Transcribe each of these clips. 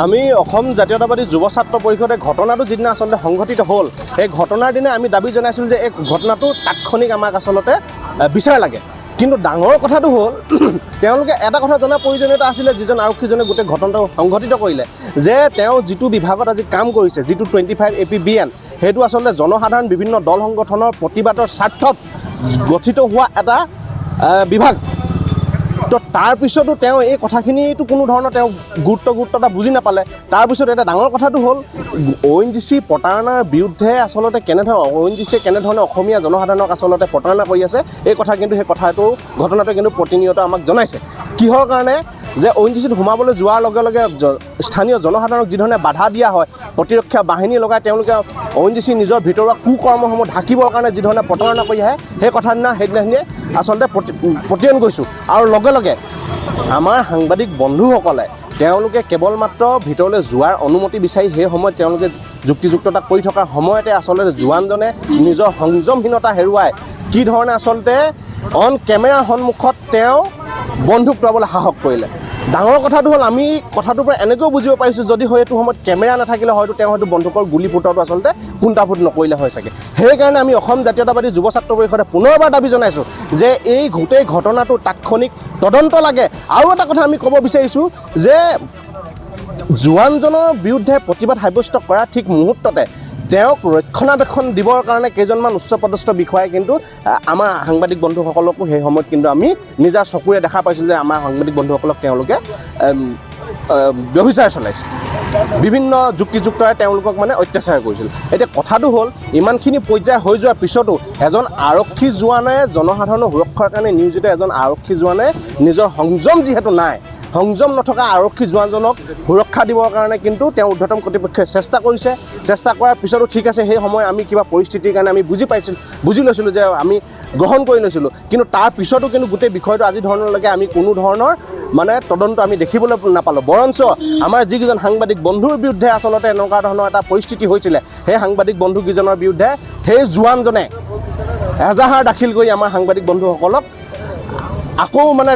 আমি অসম জাতীয়তাবাদী যুৱ ছাত্ৰ পৰিষদে ঘটনাটো যিদিনা আচলতে সংঘটিত হ'ল সেই ঘটনাৰ দিনা আমি দাবী জনাইছিলোঁ যে এই ঘটনাটো তাৎক্ষণিক আমাক আচলতে বিচাৰ লাগে। কিন্তু ডাঙৰ কথাটো হ'ল তেওঁলোকে এটা কথা জনাৰ প্ৰয়োজনীয়তা আছিলে, যিজন আৰক্ষীজনে গোটেই ঘটনাটো সংঘটিত কৰিলে, যে তেওঁ যিটো বিভাগত আজি কাম কৰিছে, যিটো 25 APBN, সেইটো আচলতে জনসাধাৰণ বিভিন্ন দল সংগঠনৰ প্ৰতিবাদৰ স্বাৰ্থত গঠিত হোৱা এটা বিভাগ। তো তাৰপিছতো তেওঁ এই কথাখিনিতো কোনো ধৰণৰ তেওঁ গুৰুত্ব এটা বুজি নাপালে। তাৰপিছত এটা ডাঙৰ কথাটো হ'ল ONGC প্ৰতাৰণাৰ বিৰুদ্ধে আচলতে ONGCয়ে কেনেধৰণে অসমীয়া জনসাধাৰণক আচলতে প্ৰতাৰণা কৰি আছে, এই কথা কিন্তু সেই ঘটনাটোৱে কিন্তু প্ৰতিনিয়ত আমাক জনাইছে। কিহৰ কাৰণে যে ONGCত সোমাবলৈ যোৱাৰ লগে লগে স্থানীয় জনসাধাৰণক যিধৰণে বাধা দিয়া হয়, প্ৰতিৰক্ষা বাহিনী লগাই তেওঁলোকে ONGC নিজৰ ভিতৰুৱা কুকৰ্মসমূহ ঢাকিবৰ কাৰণে যিধৰণে প্ৰতাৰণা কৰি আহে, সেই সেইদিনাখিনিয়ে আচলতে প্ৰতিয়ন কৰিছোঁ। আৰু লগে লগে আমাৰ সাংবাদিক বন্ধুসকলে তেওঁলোকে কেৱল মাত্ৰ ভিতৰলৈ যোৱাৰ অনুমতি বিচাৰি সেই সময়ত তেওঁলোকে যুক্তিযুক্ততা কৰি থকাৰ সময়তে আচলতে জোৱানজনে নিজৰ সংযমহীনতা হেৰুৱাই কি ধৰণে আচলতে অন কেমেৰাৰ সন্মুখত তেওঁ বন্দুক টোৱাবলৈ সাহস কৰিলে। ডাঙৰ কথাটো হ'ল আমি কথাটোৰ পৰা এনেকৈও বুজিব পাৰিছোঁ, যদি হয়তো সময়ত কেমেৰা নাথাকিলে হয়তো তেওঁ হয়তো বন্দুকৰ গুলী ফুটোৱাটো আচলতে কুণ্ঠাবোধ নকৰিলে হয় চাগে। সেইকাৰণে আমি অসম জাতীয়তাবাদী যুৱ ছাত্ৰ পৰিষদে পুনৰবাৰ দাবী জনাইছোঁ যে এই গোটেই ঘটনাটো তাৎক্ষণিক তদন্ত লাগে। আৰু এটা কথা আমি ক'ব বিচাৰিছোঁ যে জোৱানজনৰ বিৰুদ্ধে প্ৰতিবাদ সাব্যস্ত কৰা ঠিক মুহূৰ্ততে তেওঁক ৰক্ষণাবেক্ষণ দিবৰ কাৰণে কেইজনমান উচ্চপদস্থ বিষয়াই কিন্তু আমাৰ সাংবাদিক বন্ধুসকলকো সেই সময়ত কিন্তু আমি নিজৰ চকুৰে দেখা পাইছিলোঁ যে আমাৰ সাংবাদিক বন্ধুসকলক তেওঁলোকে ব্যভিচাৰ চলাইছিল, বিভিন্ন যুক্তিযুক্তৰে তেওঁলোকক মানে অত্যাচাৰ কৰিছিল। এতিয়া কথাটো হ'ল ইমানখিনি পৰ্যায় হৈ যোৱাৰ পিছতো এজন আৰক্ষী জোৱানে জনসাধাৰণৰ সুৰক্ষাৰ কাৰণে নিয়োজিত এজন আৰক্ষী জোৱানে নিজৰ সংযম যিহেতু নাই, সংযম নথকা আৰক্ষী জোৱানজনক সুৰক্ষা দিবৰ কাৰণে কিন্তু তেওঁ ঊৰ্ধ্বতম কৰ্তৃপক্ষই চেষ্টা কৰিছে। চেষ্টা কৰাৰ পিছতো ঠিক আছে, সেই সময় আমি কিবা পৰিস্থিতিৰ কাৰণে আমি বুজি লৈছিলোঁ যে আমি গ্ৰহণ কৰি লৈছিলোঁ। কিন্তু তাৰ পিছতো কিন্তু গোটেই বিষয়টো আজি ধৰণলৈকে আমি কোনো ধৰণৰ মানে তদন্ত আমি দেখিবলৈ নাপালোঁ। বৰঞ্চ আমাৰ যিকেইজন সাংবাদিক বন্ধুৰ বিৰুদ্ধে আচলতে এনেকুৱা ধৰণৰ এটা পৰিস্থিতি হৈছিলে, সেই সাংবাদিক বন্ধুকেইজনৰ বিৰুদ্ধে সেই জোৱানজনে এজাহাৰ দাখিল কৰি আমাৰ সাংবাদিক বন্ধুসকলক আকৌ মানে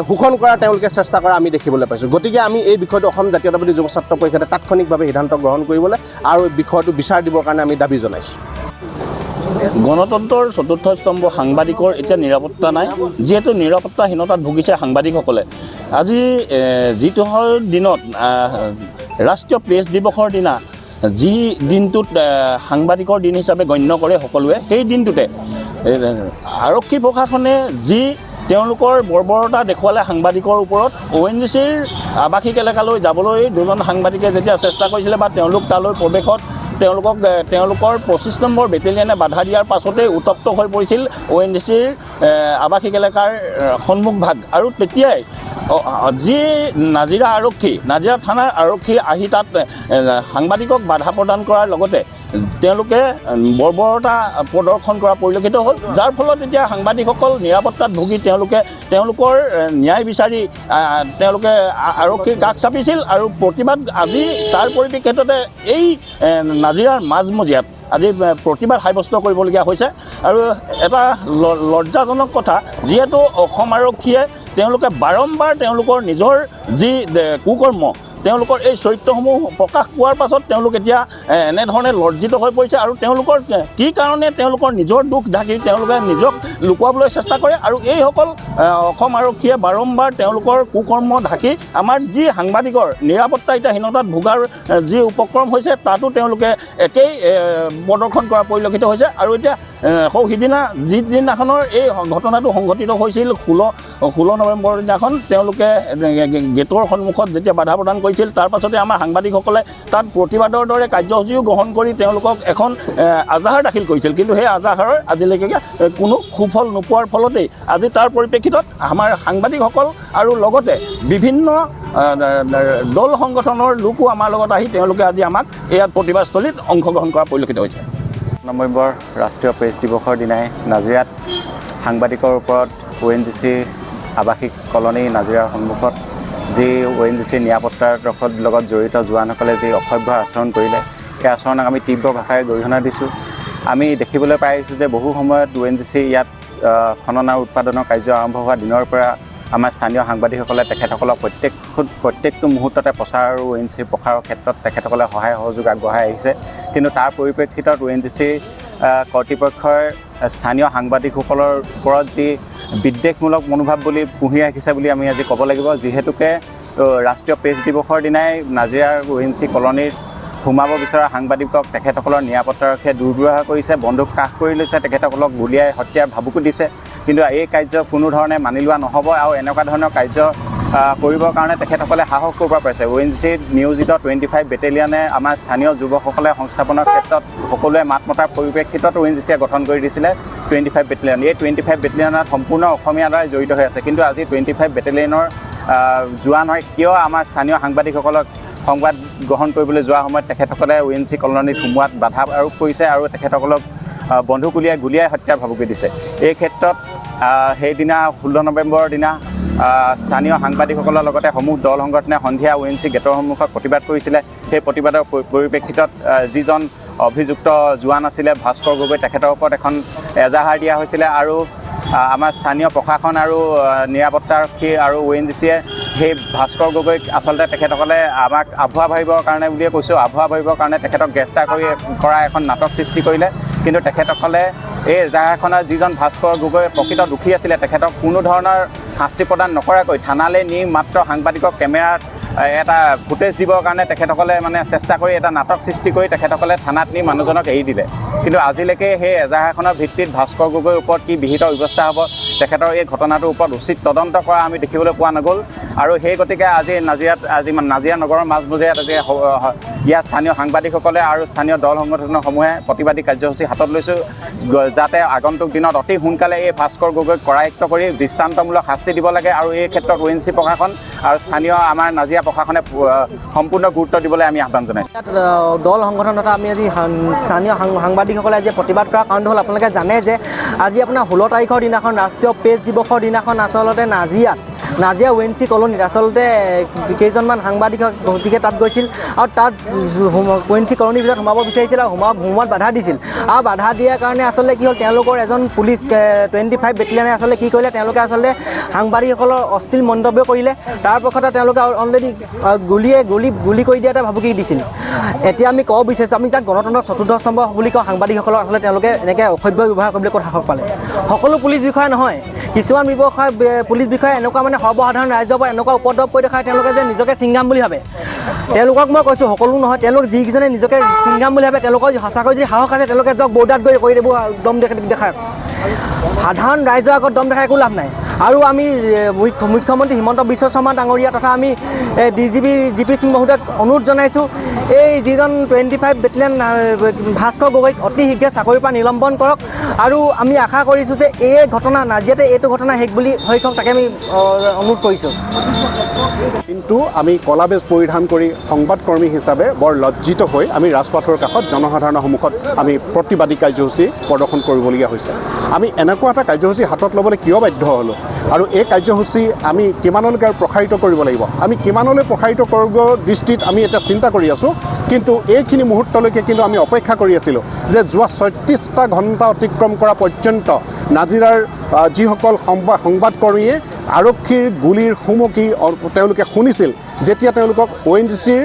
শোষণ কৰাৰ তেওঁলোকে চেষ্টা কৰা আমি দেখিবলৈ পাইছোঁ। গতিকে আমি এই বিষয়টো অসম জাতীয়তাবাদী যুৱ ছাত্ৰ পৰিষদে তাৎক্ষণিকভাৱে সিদ্ধান্ত গ্ৰহণ কৰিবলৈ আৰু বিষয়টো বিচাৰ দিবৰ কাৰণে আমি দাবী জনাইছোঁ। গণতন্ত্ৰৰ চতুৰ্থ স্তম্ভ সাংবাদিকৰ এতিয়া নিৰাপত্তা নাই, যিহেতু নিৰাপত্তাহীনতাত ভুগিছে সাংবাদিকসকলে। আজি যিটো দিনত ৰাষ্ট্ৰীয় প্ৰেছ দিৱসৰ দিনা যি দিনটোত সাংবাদিকৰ দিন হিচাপে গণ্য কৰে সকলোৱে, সেই দিনটোতে আৰক্ষী প্ৰশাসনে যি তেওঁলোকৰ বৰ্বৰতা দেখুৱালে সাংবাদিকৰ ওপৰত, ONGCৰ আৱাসিক এলেকালৈ যাবলৈ দুজন সাংবাদিকে যেতিয়া চেষ্টা কৰিছিলে বা তেওঁলোক তালৈ প্ৰৱেশত তেওঁলোকৰ 25 নম্বৰ বেটেলিয়নে বাধা দিয়াৰ পাছতেই উত্তপ্ত হৈ পৰিছিল ONGCৰ আৱাসিক এলেকাৰ সন্মুখভাগ। আৰু তেতিয়াই যি নাজিৰা থানাৰ আৰক্ষী আহি তাত সাংবাদিকক বাধা প্ৰদান কৰাৰ লগতে তেওঁলোকে বৰ্বৰতা প্ৰদৰ্শন কৰা পৰিলক্ষিত হ'ল, যাৰ ফলত এতিয়া সাংবাদিকসকল নিৰাপত্তাত ভুগি তেওঁলোকৰ ন্যায় বিচাৰি তেওঁলোকে আৰক্ষীৰ কাষ চাপিছিল। আৰু প্ৰতিবাদ আজি তাৰ পৰিপ্ৰেক্ষিততে এই নাজিৰাৰ মাজমজিয়াত আজি প্ৰতিবাদ সাব্যস্ত কৰিবলগীয়া হৈছে। আৰু এটা লজ্জাজনক কথা, যিহেতু অসম আৰক্ষীয়ে তেওঁলোকে বাৰম্বাৰ তেওঁলোকৰ নিজৰ যি কুকৰ্ম, তেওঁলোকৰ এই চৰিত্ৰসমূহ প্ৰকাশ পোৱাৰ পাছত তেওঁলোক এতিয়া এনেধৰণে লজ্জিত হৈ পৰিছে। আৰু তেওঁলোকৰ কি কাৰণে তেওঁলোকৰ নিজৰ দুখ ঢাকি তেওঁলোকে নিজক লুকুৱাবলৈ চেষ্টা কৰে। আৰু এইসকল অসম আৰক্ষীয়ে বাৰম্বাৰ তেওঁলোকৰ কুকৰ্ম ঢাকি আমাৰ যি সাংবাদিকৰ নিৰাপত্তাহীনতাত ভোগাৰ যি উপক্ৰম হৈছে, তাতো তেওঁলোকে একেই প্ৰদৰ্শন কৰা পৰিলক্ষিত হৈছে। আৰু এতিয়া সিদিনা যিদিনাখনৰ এই ঘটনাটো সংঘটিত হৈছিল 16 নৱেম্বৰ দিনাখন, তেওঁলোকে গেটৰ সন্মুখত যেতিয়া বাধা প্ৰদান কৰিছিল, তাৰ পাছতে আমাৰ সাংবাদিকসকলে তাত প্ৰতিবাদৰ দৰে কাৰ্যসূচীও গ্ৰহণ কৰি তেওঁলোকক এখন আজাহাৰ দাখিল কৰিছিল। কিন্তু সেই আজাহাৰৰ আজিলৈকে কোনো সুফল নোপোৱাৰ ফলতেই আজি তাৰ পৰিপ্ৰেক্ষিতত আমাৰ সাংবাদিকসকল আৰু লগতে বিভিন্ন দল সংগঠনৰ লোকো আমাৰ লগত আহি তেওঁলোকে আজি আমাক ইয়াত প্ৰতিবাদস্থলীত অংশগ্ৰহণ কৰা পৰিলক্ষিত হৈছে। নৱেম্বৰ ৰাষ্ট্ৰীয় প্ৰেছ দিৱসৰ দিনাই নাজিৰাত সাংবাদিকৰ ওপৰত ONGC আৱাসিক কলনী নাজিৰাৰ সন্মুখত যি ONGC নিৰাপত্তাৰ লগত জড়িত জোৱানসকলে যি অসভ্য আচৰণ কৰিলে, সেই আচৰণক আমি তীব্ৰ ভাষাৰে গৰিহণা দিছোঁ। আমি দেখিবলৈ পাই আহিছোঁ যে বহু সময়ত ONGC ইয়াত খনন আৰু উৎপাদনৰ কাৰ্য আৰম্ভ হোৱা দিনৰ পৰা আমাৰ স্থানীয় সাংবাদিকসকলে তেখেতসকলক প্ৰত্যেকটো মুহূৰ্ততে প্ৰচাৰ আৰু ONGC প্ৰসাৰৰ ক্ষেত্ৰত তেখেতসকলে সহায় সহযোগ আগবঢ়াই আহিছে। কিন্তু তাৰ পৰিপ্ৰেক্ষিতত ONGC কৰ্তৃপক্ষই স্থানীয় সাংবাদিকসকলৰ ওপৰত যি বিদ্বেষমূলক মনোভাৱ বুলি পুহি ৰাখিছে বুলি আমি আজি ক'ব লাগিব। যিহেতুকে ৰাষ্ট্ৰীয় প্ৰেছ দিৱসৰ দিনাই নাজিৰাৰ ONGC কলনীৰ সোমাব বিচৰা সাংবাদিকক তেখেতসকলৰ নিৰাপত্তাৰক্ষীয়ে দুৰ্ব্যৱহাৰ কৰিছে, বন্দুক কাষ কৰি লৈছে, তেখেতসকলক গুলীয়াই হত্যাৰ ভাবুকি দিছে। কিন্তু এই কাৰ্য কোনো ধৰণে মানি লোৱা নহ'ব আৰু এনেকুৱা ধৰণৰ কাৰ্য কৰিবৰ কাৰণে তেখেতসকলে সাহস কৰিব পাৰিছে। ONGC নিয়োজিত 25 বেটেলিয়নে আমাৰ স্থানীয় যুৱকসকলে সংস্থাপনৰ ক্ষেত্ৰত সকলোৱে মাত মতাৰ পৰিপ্ৰেক্ষিতত ONGCয়ে গঠন কৰি দিছিলে 25 বেটেলিয়ন। এই 25 বেটেলিয়নত সম্পূৰ্ণ অসমীয়াৰ দ্বাৰা জড়িত হৈ আছে। কিন্তু আজি 25 বেটেলিয়নৰ জোৱান হৈ কিয় আমাৰ স্থানীয় সাংবাদিকসকলক সংবাদ গ্ৰহণ কৰিবলৈ যোৱাৰ সময়ত তেখেতসকলে ONGC কলনীত সোমোৱাত বাধা আৰোপ কৰিছে আৰু তেখেতসকলক বন্দুক গুলীয়াই হত্যাৰ ভাবুকি দিছে। এই ক্ষেত্ৰত সেইদিনা 16 নৱেম্বৰৰ দিনা স্থানীয় সাংবাদিকসকলৰ লগতে সমূহ দল সংগঠনে সন্ধিয়া ONGC গেটৰ সন্মুখত প্ৰতিবাদ কৰিছিলে। সেই প্ৰতিবাদৰ পৰিপ্ৰেক্ষিতত যিজন অভিযুক্ত জোৱান আছিলে ভাস্কৰ গগৈ, তেখেতৰ ওপৰত এখন এজাহাৰ দিয়া হৈছিলে আৰু আমাৰ স্থানীয় প্ৰশাসন আৰু নিৰাপত্তাৰক্ষী আৰু ONGCয়ে সেই ভাস্কৰ গগৈক আচলতে তেখেতসকলে আমাক আভুৱা ভাবিবৰ কাৰণে বুলিয়ে কৈছোঁ, আভুৱা ভাবিবৰ কাৰণে তেখেতক গ্ৰেপ্তাৰ কৰা এখন নাটক সৃষ্টি কৰিলে। কিন্তু তেখেতসকলে এই এজাহাৰখনৰ যিজন ভাস্কৰ গগৈ প্ৰকৃত দোষী আছিলে তেখেতক কোনো ধৰণৰ শাস্তি প্ৰদান নকৰাকৈ থানালৈ নি মাত্ৰ সাংবাদিকক কেমেৰাত এটা ফুটেজ দিবৰ কাৰণে তেখেতসকলে মানে চেষ্টা কৰি এটা নাটক সৃষ্টি কৰি তেখেতসকলে থানাত নি মানুহজনক এৰি দিলে। কিন্তু আজিলৈকে সেই এজাহাৰখনৰ ভিত্তিত ভাস্কৰ গগৈৰ ওপৰত কি বিহিত ব্যৱস্থা হ'ব, তেখেতৰ এই ঘটনাটোৰ ওপৰত উচিত তদন্ত কৰা আমি দেখিবলৈ পোৱা নগ'ল। আৰু সেই গতিকে নাজিৰা নগৰৰ মাজমজিয়াত আজি ইয়াৰ স্থানীয় সাংবাদিকসকলে আৰু স্থানীয় দল সংগঠনসমূহে প্ৰতিবাদী কাৰ্যসূচী হাতত লৈছোঁ, যাতে আগন্তুক দিনত অতি সোনকালে এই ভাস্কৰ গগৈক কৰায়ত্ব কৰি দৃষ্টান্তমূলক শাস্তি দিব লাগে। আৰু এই ক্ষেত্ৰত ONGC প্ৰশাসন আৰু স্থানীয় আমাৰ নাজিৰা প্ৰশাসনে সম্পূৰ্ণ গুৰুত্ব দিবলৈ আমি আহ্বান জনাইছোঁ। দল সংগঠন তথা আমি আজি স্থানীয় সাংবাদিকসকলে আজি প্ৰতিবাদ কৰাৰ কাৰণটো হ'ল আপোনালোকে জানে যে আজি আপোনাৰ 16 তাৰিখৰ দিনাখন ৰাষ্ট্ৰীয় প্ৰেছ দিৱসৰ দিনাখন আচলতে নাজিৰা ONGC কলনীত আচলতে কেইজনমান সাংবাদিক গতিকে তাত গৈছিল আৰু তাত ONGC কলনীৰ ভিতৰত সোমাব বিচাৰিছিল আৰু সোমোৱাত বাধা দিছিল। আৰু বাধা দিয়াৰ কাৰণে আচলতে কি হ'ল, তেওঁলোকৰ এজন পুলিচ 25 বেটেলিয়নে আচলতে কি কৰিলে, তেওঁলোকে আচলতে সাংবাদিকসকলৰ অশ্লীল মন্তব্য কৰিলে। তাৰ পক্ষতে তেওঁলোকে অলৰেডি গুলি কৰি দিয়া এটা ভাবুকি দিছিল। এতিয়া আমি ক'ব বিচাৰিছোঁ, আমি যাক গণতন্ত্ৰৰ চতুৰ্থ স্তম্ভ বুলি কওঁ সাংবাদিকসকলৰ, আচলতে তেওঁলোকে এনেকৈ অসভ্য ব্যৱহাৰ কৰিবলৈ ক'ত সাহস পালে। সকলো পুলিচ বিষয়া নহয়, কিছুমান পুলিচ বিষয়া এনেকুৱা মানে সৰ্বসাধাৰণ ৰাইজৰ পৰা এনেকুৱা উপদ্ৰৱ কৰি দেখায় তেওঁলোকে যে নিজকে ছিংগাম বুলি ভাবে। তেওঁলোকক মই কৈছোঁ সকলো নহয়, তেওঁলোক যিকেইজনে নিজকে ছিংগাম বুলি ভাবে তেওঁলোকৰ সঁচাকৈ যদি সাহস আছে তেওঁলোকে যাওক বৰ্ডাত গৈ কৰি দিব দম দেখায়। সাধাৰণ ৰাইজৰ আগত দম দেখাই একো লাভ নাই। আৰু আমি মুখ্যমন্ত্ৰী হিমন্ত বিশ্ব শৰ্মা ডাঙৰীয়া তথা আমি DGP সিং মহোদয়ক অনুৰোধ জনাইছোঁ, এই যিজন 25 বেটেলিয়ন ভাস্কৰ গগৈক অতি শীঘ্ৰে চাকৰিৰ পৰা নিলম্বন কৰক। আৰু আমি আশা কৰিছোঁ যে এই ঘটনা নাজিৰাতে এইটো ঘটনা শেষ বুলি হৈ থাকক, তাকে আমি অনুৰোধ কৰিছোঁ। কিন্তু আমি কলা বেজ পৰিধান কৰি সংবাদকৰ্মী হিচাপে বৰ লজ্জিত হৈ আমি ৰাজপথৰ কাষত জনসাধাৰণৰ সন্মুখত আমি প্ৰতিবাদী কাৰ্যসূচী প্ৰদৰ্শন কৰিবলগীয়া হৈছে। আমি এনেকুৱা এটা কাৰ্যসূচী হাতত ল'বলৈ কিয় বাধ্য হ'লোঁ আৰু এই কাৰ্যসূচী আমি কিমানলৈকে আৰু প্ৰসাৰিত কৰিব লাগিব, আমি কিমানলৈ প্ৰসাৰিত কৰিব দৃষ্টিত আমি এতিয়া চিন্তা কৰি আছোঁ। কিন্তু এইখিনি মুহূৰ্তলৈকে কিন্তু আমি অপেক্ষা কৰি আছিলোঁ যে যোৱা 36টা ঘণ্টা অতিক্ৰম কৰা পৰ্যন্ত নাজিৰাৰ যিসকল সংবাদকৰ্মীয়ে আৰক্ষীৰ গুলিৰ সুমুকি তেওঁলোকে শুনিছিল, যেতিয়া তেওঁলোকক ONGCৰ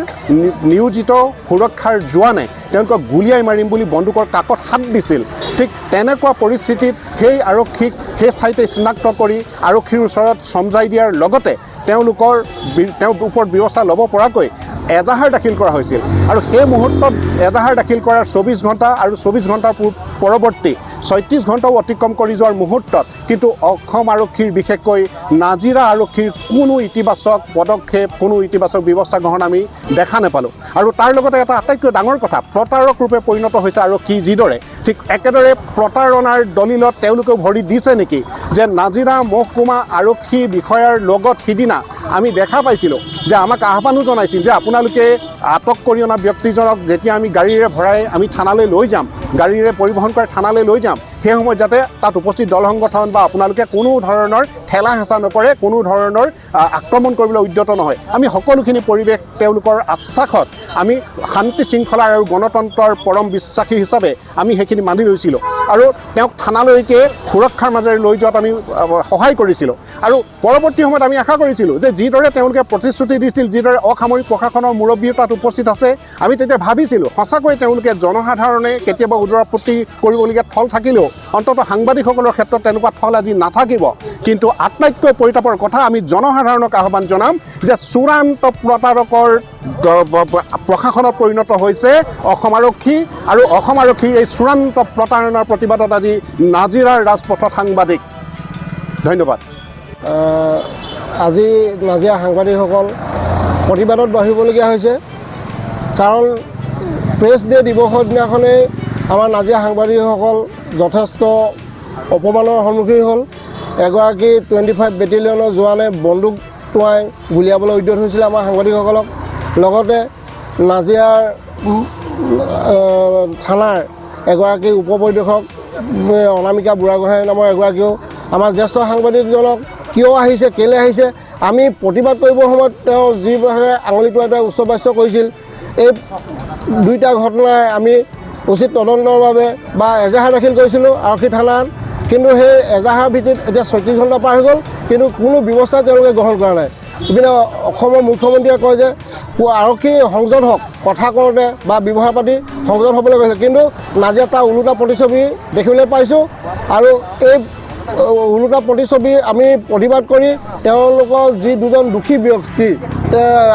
নিয়োজিত সুৰক্ষাৰ জোৱানে তেওঁলোকক গুলীয়াই মাৰিম বুলি বন্দুকৰ কাকত হাত দিছিল, ঠিক তেনেকুৱা পৰিস্থিতিত সেই আৰক্ষীক সেই ঠাইতে চিনাক্ত কৰি আৰক্ষীৰ ওচৰত চমজাই দিয়াৰ লগতে তেওঁৰ ওপৰত ব্যৱস্থা ল'ব পৰাকৈ এজাহাৰ দাখিল কৰা হৈছিল। আৰু সেই মুহূৰ্তত এজাহাৰ দাখিল কৰাৰ 24 ঘণ্টা আৰু 24 ঘণ্টাৰ পৰৱৰ্তী 36 ঘণ্টাও অতিক্ৰম কৰি যোৱাৰ মুহূৰ্তত কিন্তু অসম আৰক্ষীৰ বিশেষকৈ নাজিৰা আৰক্ষীৰ কোনো ইতিবাচক পদক্ষেপ, কোনো ইতিবাচক ব্যৱস্থা গ্ৰহণ আমি দেখা নাপালোঁ। আৰু তাৰ লগতে এটা আটাইতকৈ ডাঙৰ কথা, প্ৰতাৰক ৰূপে পৰিণত হৈছে আৰক্ষী যিদৰে, ঠিক একেদৰে প্ৰতাৰণাৰ দলিলত তেওঁলোকেও ভৰি দিছে নেকি যে নাজিৰা মহকুমা আৰক্ষী বিষয়াৰ লগত সিদিনা আমি দেখা পাইছিলোঁ যে আমাক আহ্বানো জনাইছিল যে আপোনালোকে আটক কৰি অনা ব্যক্তিজনক যেতিয়া আমি গাড়ীৰে ভৰাই আমি থানালৈ লৈ যাম, গাড়ীৰে পৰিবহণ কৰি থানালৈ লৈ যাম, সেই সময়ত যাতে তাত উপস্থিত দল সংগঠন বা আপোনালোকে কোনো ধৰণৰ ঠেলা হেঁচা নকৰে, কোনো ধৰণৰ আক্ৰমণ কৰিবলৈ উদ্যত নহয়। আমি সকলোখিনি পৰিৱেশ তেওঁলোকৰ আশ্বাসত আমি শান্তি শৃংখলা আৰু গণতন্ত্ৰৰ পৰম বিশ্বাসী হিচাপে আমি সেইখিনি মানি লৈছিলোঁ আৰু তেওঁক থানালৈকে সুৰক্ষাৰ মাজেৰে লৈ যোৱাত আমি সহায় কৰিছিলোঁ। আৰু পৰৱৰ্তী সময়ত আমি আশা কৰিছিলোঁ যে যিদৰে তেওঁলোকে প্ৰতিশ্ৰুতি দিছিল, যিদৰে অসামৰিক প্ৰশাসনৰ মুৰব্বীও তাত উপস্থিত আছে, আমি তেতিয়া ভাবিছিলোঁ সঁচাকৈ তেওঁলোকে জনসাধাৰণে কেতিয়াবা উজৰ আপত্তি কৰিবলগীয়া থল থাকিলেও অন্ততঃ সাংবাদিকসকলৰ ক্ষেত্ৰত তেনেকুৱা থল আজি নাথাকিব। কিন্তু আটাইতকৈ পৰিতাপৰ কথা, আমি জনসাধাৰণক আহ্বান জনাম যে চূড়ান্ত প্ৰতাৰকৰ প্ৰশাসনত পৰিণত হৈছে অসম আৰক্ষী, আৰু অসম আৰক্ষীৰ এই চূড়ান্ত প্ৰতাৰণাৰ প্ৰতিবাদত আজি নাজিৰাৰ ৰাজপথত সাংবাদিক। ধন্যবাদ। আজি নাজিৰা সাংবাদিকসকল প্ৰতিবাদত বহিবলগীয়া হৈছে, কাৰণ প্ৰেছ ডে দিৱসৰ দিনাখনেই আমাৰ নাজিৰা সাংবাদিকসকল যথেষ্ট অপমানৰ সন্মুখীন হ'ল। এগৰাকী 25 বেটেলিয়নৰ জোৱানে বন্দুক টোৱাই গুলিয়াবলৈ উদ্যত হৈছিলে আমাৰ সাংবাদিকসকলক। লগতে নাজিৰাৰ থানাৰ এগৰাকী উপ পৰিদৰ্শক অনামিকা বুঢ়াগোহাঁই নামৰ এগৰাকীও আমাৰ জ্যেষ্ঠ সাংবাদিকজনক কিয় আহিছে, কেলৈ আহিছে, আমি প্ৰতিবাদ কৰিবৰ সময়ত তেওঁ যিভাৱে আঙুলিটো এটা উচ্চ বাচ্য কৰিছিল, এই দুইটা ঘটনাই আমি উচিত তদন্তৰ বাবে বা এজাহাৰ দাখিল কৰিছিলোঁ আৰক্ষী থানাত। কিন্তু সেই এজাহাৰ ভিত্তিত এতিয়া 36 ঘণ্টা পাৰ হৈ গ'ল, কিন্তু কোনো ব্যৱস্থা তেওঁলোকে গ্ৰহণ কৰা নাই। ইপিনে অসমৰ মুখ্যমন্ত্ৰীয়ে কয় যে আৰক্ষী সংযত হওক, কথা কওঁতে বা ব্যৱহাৰ পাতি সংযত হ'বলৈ কৈছে, কিন্তু নাজিৰাত তাৰ ওলোটা প্ৰতিচ্ছবি দেখিবলৈ পাইছোঁ। আৰু এই ওলোটা প্ৰতিচ্ছবি আমি প্ৰতিবাদ কৰি তেওঁলোকৰ যি দুজন দোষী ব্যক্তি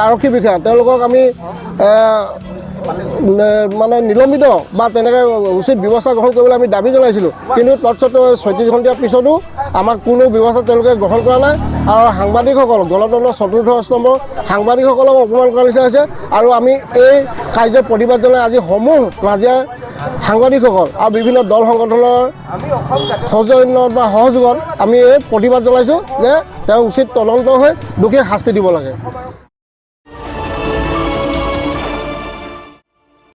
আৰক্ষী বিষয়া, তেওঁলোকক আমি মানে নিলম্বিত বা তেনেকৈ উচিত ব্যৱস্থা গ্ৰহণ কৰিবলৈ আমি দাবী জনাইছিলোঁ। কিন্তু তৎসত্ত্বেও 36 ঘণ্টাৰ পিছতো আমাক কোনো ব্যৱস্থা তেওঁলোকে গ্ৰহণ কৰা নাই। আৰু সাংবাদিকসকল, গণতন্ত্ৰৰ চতুৰ্থ স্তম্ভ সাংবাদিকসকলক অপমান কৰা নিচিনা হৈছে। আৰু আমি এই কাৰ্যৰ প্ৰতিবাদ জনাই আজি সমূহ নাজিৰাৰ সাংবাদিকসকল আৰু বিভিন্ন দল সংগঠনৰ সৌজন্যত বা সহযোগত আমি এই প্ৰতিবাদ জনাইছোঁ যে তেওঁ উচিত তদন্ত হৈ দোষীক শাস্তি দিব লাগে।